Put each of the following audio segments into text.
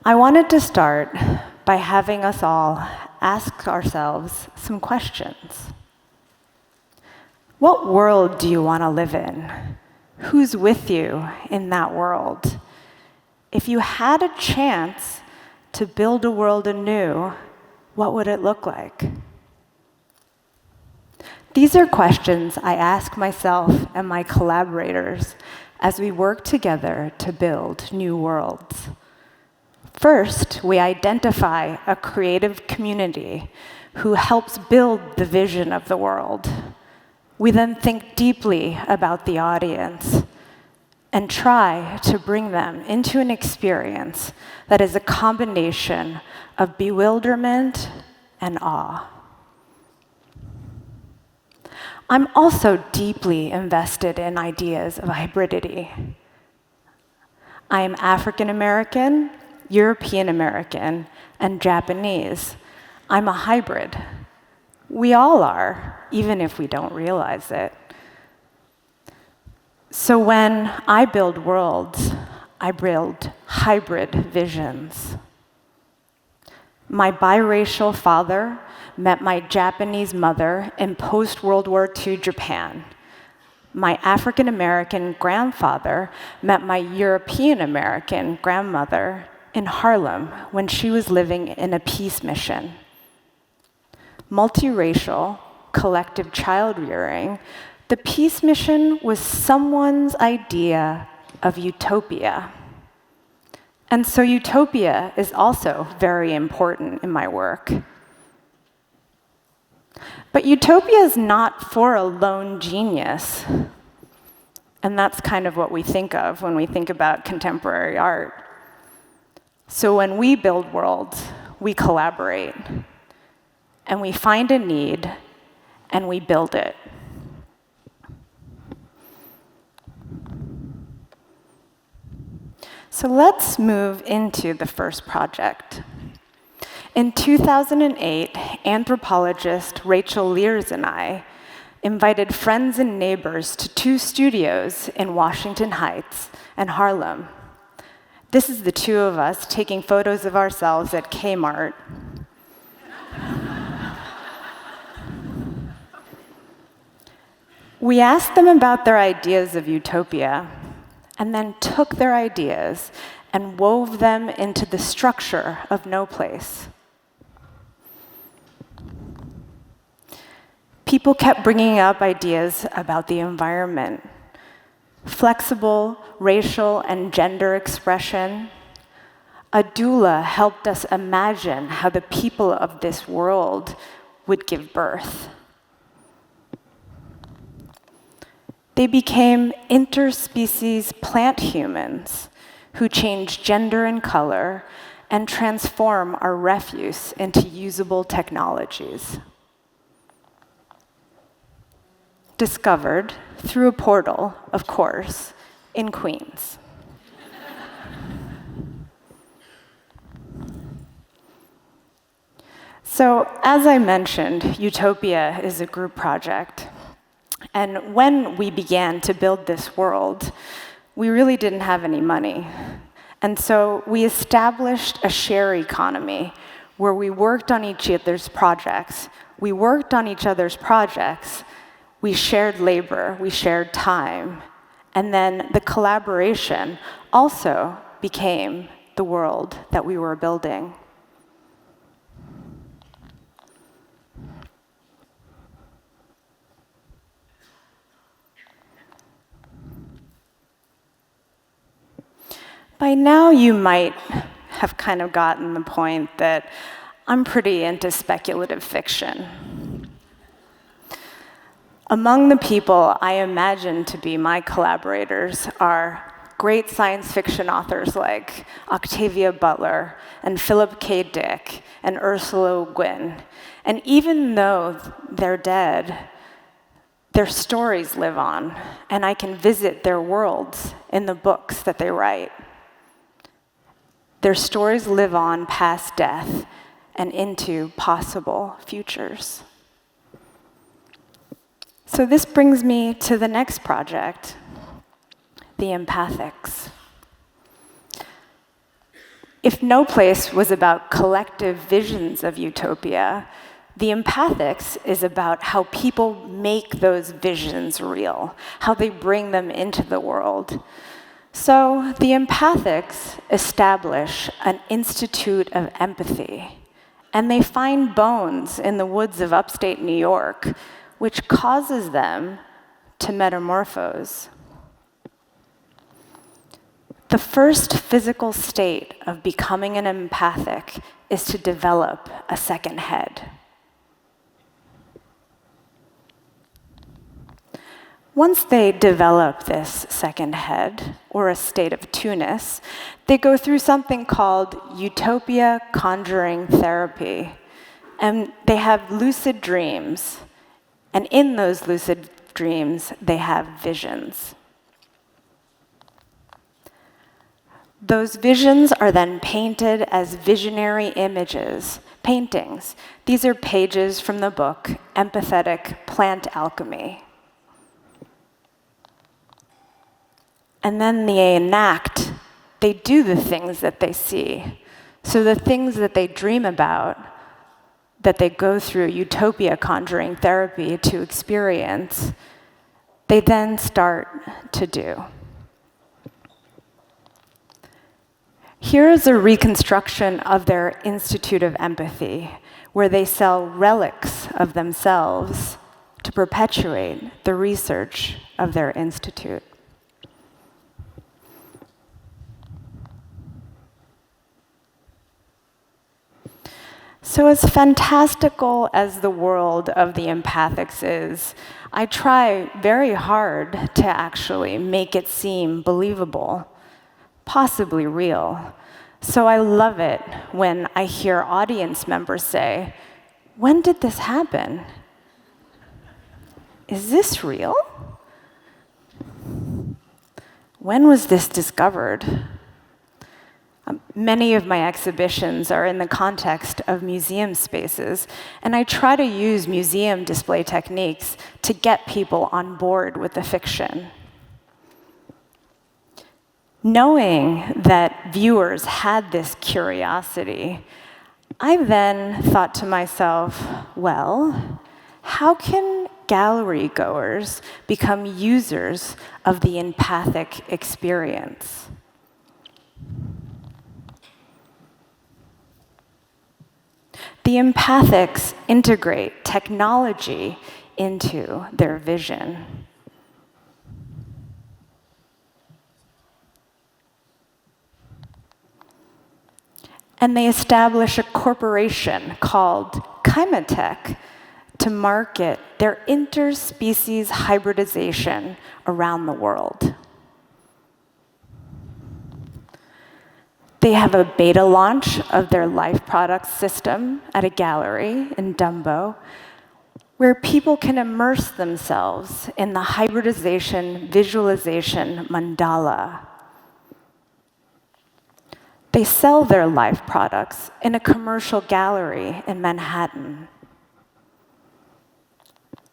I wanted to start by having us all ask ourselves some questions. What world do you want to live in? Who's with you in that world? If you had a chance to build a world anew, what would it look like? These are questions I ask myself and my collaborators as we work together to build new worlds. First, we identify a creative community who helps build the vision of the world. We then think deeply about the audience and try to bring them into an experience that is a combination of bewilderment and awe. I'm also deeply invested in ideas of hybridity. I am African American, European American, and Japanese. I'm a hybrid. We all are, even if we don't realize it. So when I build worlds, I build hybrid visions. My biracial father met my Japanese mother in post-World War II Japan. My African American grandfather met my European American grandmother in Harlem when she was living in a peace mission. Multiracial, collective child rearing, the peace mission was someone's idea of utopia. And so utopia is also very important in my work. But utopia is not for a lone genius. And that's kind of what we think of when we think about contemporary art. So when we build worlds, we collaborate. And we find a need, and we build it. So let's move into the first project. In 2008, anthropologist Rachel Lears and I invited friends and neighbors to 2 studios in Washington Heights and Harlem. This is the 2 of us taking photos of ourselves at Kmart. We asked them about their ideas of utopia, and then took their ideas and wove them into the structure of No Place. People kept bringing up ideas about the environment, flexible racial and gender expression. A doula helped us imagine how the people of this world would give birth. They became interspecies plant humans who change gender and color and transform our refuse into usable technologies. Discovered through a portal, of course, in Queens. So, as I mentioned, Utopia is a group project. And when we began to build this world, we really didn't have any money. And so we established a share economy where we worked on each other's projects. We worked on each other's projects. We shared labor. We shared time. And then the collaboration also became the world that we were building. By now, you might have kind of gotten the point that I'm pretty into speculative fiction. Among the people I imagine to be my collaborators are great science fiction authors like Octavia Butler and Philip K. Dick and Ursula Le Guin. And even though they're dead, their stories live on, and I can visit their worlds in the books that they write. Their stories live on past death and into possible futures. So this brings me to the next project, the empathics. If No Place was about collective visions of utopia, the empathics is about how people make those visions real, how they bring them into the world. So the empathics establish an institute of empathy, and they find bones in the woods of upstate New York, which causes them to metamorphose. The first physical state of becoming an empathic is to develop a second head. Once they develop this second head, or a state of two-ness, they go through something called utopia conjuring therapy. And they have lucid dreams. And in those lucid dreams, they have visions. Those visions are then painted as visionary images, paintings. These are pages from the book, Empathetic Plant Alchemy. And then they enact, they do the things that they see. So the things that they dream about, that they go through utopia conjuring therapy to experience, they then start to do. Here is a reconstruction of their Institute of Empathy, where they sell relics of themselves to perpetuate the research of their institute. So as fantastical as the world of the empathics is, I try very hard to actually make it seem believable, possibly real. So I love it when I hear audience members say, "When did this happen? Is this real? When was this discovered?" Many of my exhibitions are in the context of museum spaces, and I try to use museum display techniques to get people on board with the fiction. Knowing that viewers had this curiosity, I then thought to myself, well, how can gallery goers become users of the empathic experience? The empathics integrate technology into their vision. And they establish a corporation called Kymatech to market their interspecies hybridization around the world. They have a beta launch of their life products system at a gallery in Dumbo, where people can immerse themselves in the hybridization visualization mandala. They sell their life products in a commercial gallery in Manhattan.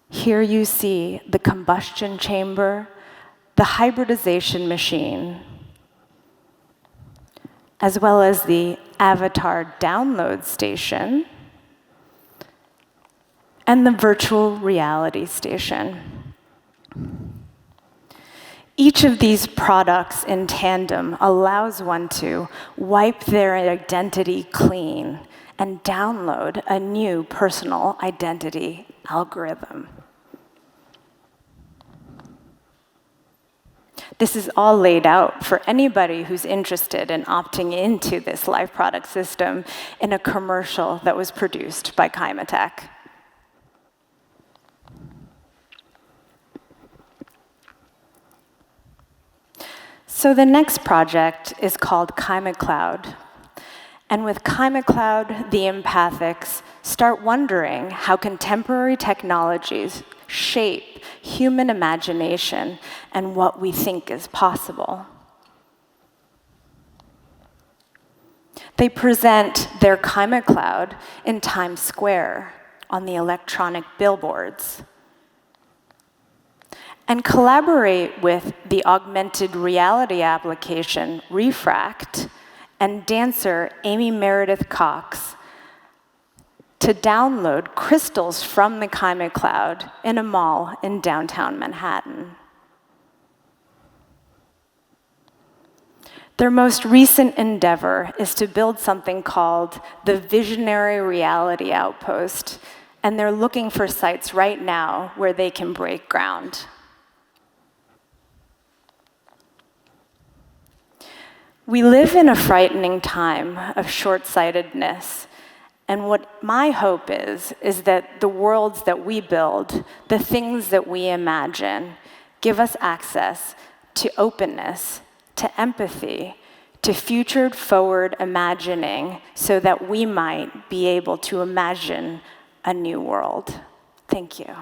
Here you see the combustion chamber, the hybridization machine, as well as the avatar download station and the virtual reality station. Each of these products in tandem allows one to wipe their identity clean and download a new personal identity algorithm. This is all laid out for anybody who's interested in opting into this life product system in a commercial that was produced by Kymatech. So the next project is called KymaCloud. And with KymaCloud, the empathics start wondering how contemporary technologies shape human imagination and what we think is possible. They present their KymaCloud in Times Square on the electronic billboards, and collaborate with the augmented reality application Refract and dancer Amy Meredith Cox to download crystals from the Kaime Cloud in a mall in downtown Manhattan. Their most recent endeavor is to build something called the Visionary Reality Outpost, and they're looking for sites right now where they can break ground. We live in a frightening time of short-sightedness, and what my hope is that the worlds that we build, the things that we imagine, give us access to openness, to empathy, to future-forward imagining, so that we might be able to imagine a new world. Thank you.